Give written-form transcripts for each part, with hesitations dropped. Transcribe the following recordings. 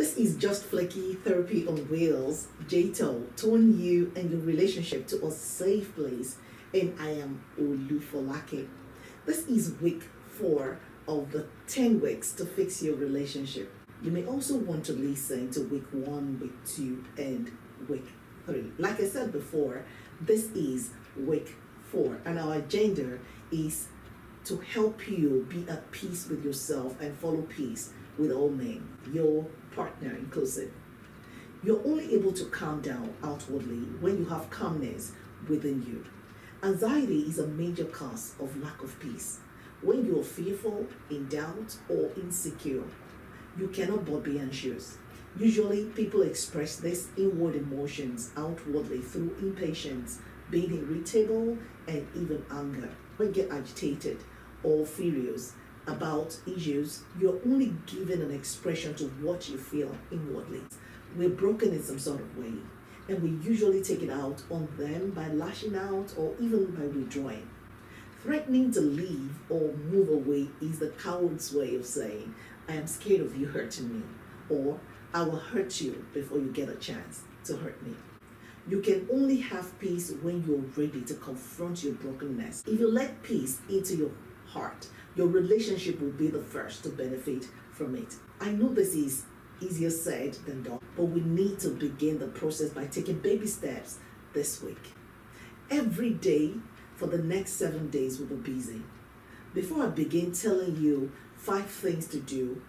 This is Just Flaky Therapy on Wheels. JTO, turn you and your relationship to a safe place. And I am Olufolake. This is week 4 of the 10 weeks to fix your relationship. You may also want to listen to week 1, week 2, and week 3. Like I said before, this is week 4, and our agenda is to help you be at peace with yourself and follow peace with all men, your partner inclusive. You're only able to calm down outwardly when you have calmness within you. Anxiety is a major cause of lack of peace. When you're fearful, in doubt, or insecure, you cannot but be anxious. Usually, people express these inward emotions outwardly through impatience, being irritable, and even anger. When you get agitated or furious about issues, you're only given an expression to what you feel inwardly. We're broken in some sort of way, and we usually take it out on them by lashing out or even by withdrawing. Threatening to leave or move away is the coward's way of saying, I am scared of you hurting me, or I will hurt you before you get a chance to hurt me. You can only have peace when you're ready to confront your brokenness. If you let peace into your heart, your relationship will be the first to benefit from it. I know this is easier said than done, but we need to begin the process by taking baby steps this week. Every day for the next 7 days we will be busy. Before I begin telling you 5 things to do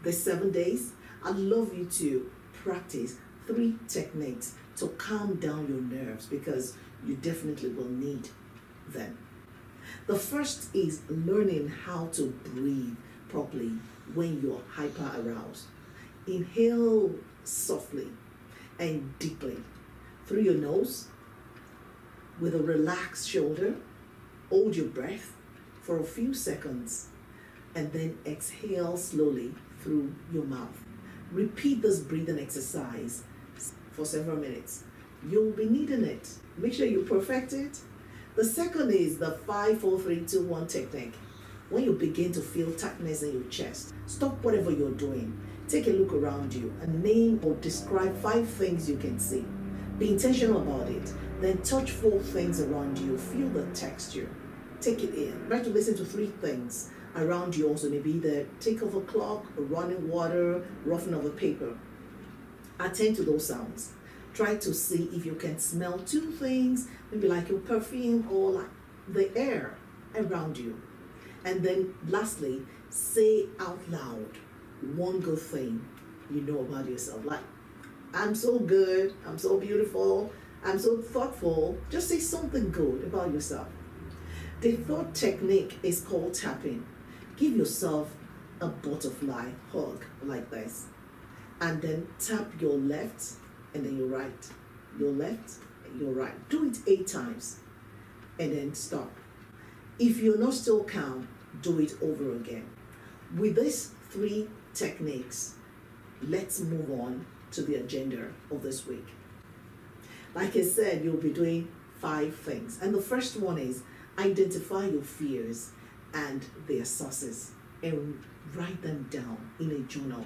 this 7 days, I'd love you to practice 3 techniques to calm down your nerves, because you definitely will need them. The first is learning how to breathe properly when you're hyper aroused. Inhale softly and deeply through your nose with a relaxed shoulder. Hold your breath for a few seconds and then exhale slowly through your mouth. Repeat this breathing exercise for several minutes. You'll be needing it. Make sure you perfect it. The second is the 5-4-3-2-1 technique. When you begin to feel tightness in your chest, stop whatever you're doing. Take a look around you and name or describe 5 things you can see. Be intentional about it. Then touch 4 things around you. Feel the texture. Take it in. Try to listen to 3 things around you also. Maybe the tick of a clock, running water, roughing of a paper. Attend to those sounds. Try to see if you can smell 2 things, maybe like your perfume or like the air around you. And then lastly, say out loud 1 good thing you know about yourself. Like, I'm so good, I'm so beautiful, I'm so thoughtful. Just say something good about yourself. The third technique is called tapping. Give yourself a butterfly hug like this. And then tap your left and then your right. Your left and your right. Do it 8 times and then stop. If you're not still calm, do it over again. With these 3 techniques, let's move on to the agenda of this week. Like I said, you'll be doing 5 things. And the first one is identify your fears and their sources and write them down in a journal.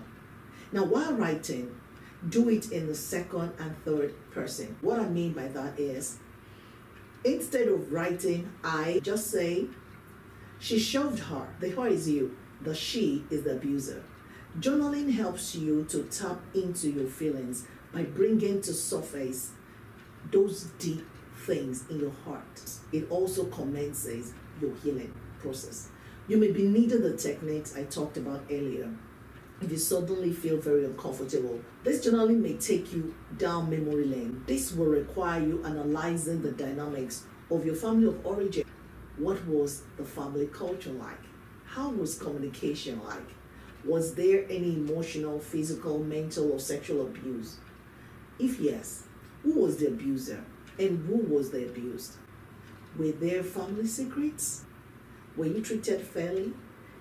Now, while writing, do it in the second and third person. What I mean by that is, instead of writing I, just say, she shoved her. The her is you. The she is the abuser. Journaling helps you to tap into your feelings by bringing to surface those deep things in your heart. It also commences your healing process. You may be needing the techniques I talked about earlier. If you suddenly feel very uncomfortable, this journaling may take you down memory lane. This will require you analyzing the dynamics of your family of origin. What was the family culture like? How was communication like? Was there any emotional, physical, mental, or sexual abuse? If yes, who was the abuser and who was the abused? Were there family secrets? Were you treated fairly?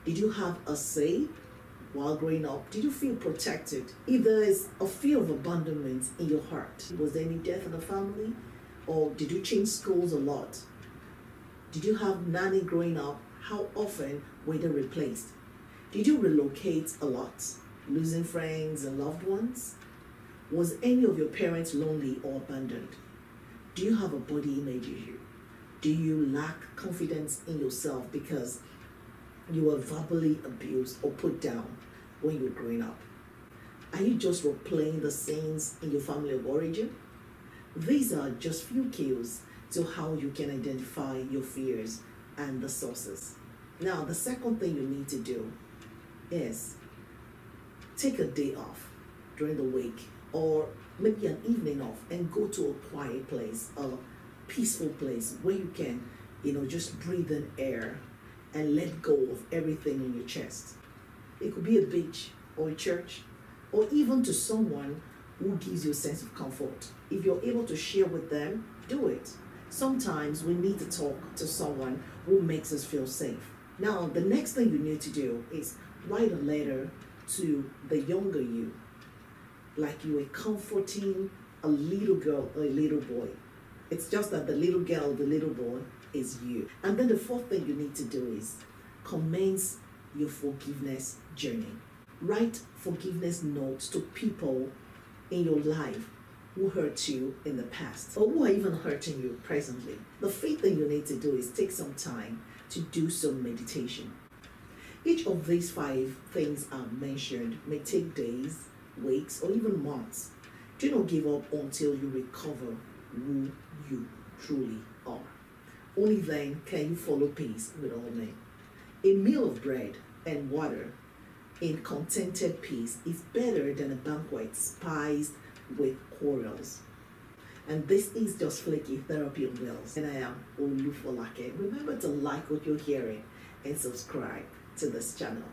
Did you have a say? While growing up, did you feel protected? If there is a fear of abandonment in your heart, was there any death in the family? Or did you change schools a lot? Did you have nanny growing up? How often were they replaced? Did you relocate a lot? losing friends and loved ones? Was any of your parents lonely or abandoned? Do you have a body image issue? Do you lack confidence in yourself because you were verbally abused or put down when you were growing up? Are you just replaying the scenes in your family of origin? These are just few cues to how you can identify your fears and the sources. Now, the second thing you need to do is take a day off during the week or maybe an evening off and go to a quiet place, a peaceful place where you can, just breathe in air and let go of everything in your chest. It could be a beach or a church or even to someone who gives you a sense of comfort. If you're able to share with them, do it. Sometimes we need to talk to someone who makes us feel safe. Now, the next thing you need to do is write a letter to the younger you, like you were comforting a little girl or a little boy. It's just that the little girl, the little boy is you. And then the fourth thing you need to do is commence your forgiveness journey. Write forgiveness notes to people in your life who hurt you in the past or who are even hurting you presently. The fifth thing you need to do is take some time to do some meditation. Each of these 5 things I mentioned may take days, weeks, or even months. Do not give up until you recover who you truly are. Only then can you follow peace with all men. A meal of bread and water in contented peace is better than a banquet spiced with quarrels. And this is Just Flaky Therapy on Wheels. And I am Olu Folake. Remember to like what you're hearing and subscribe to this channel.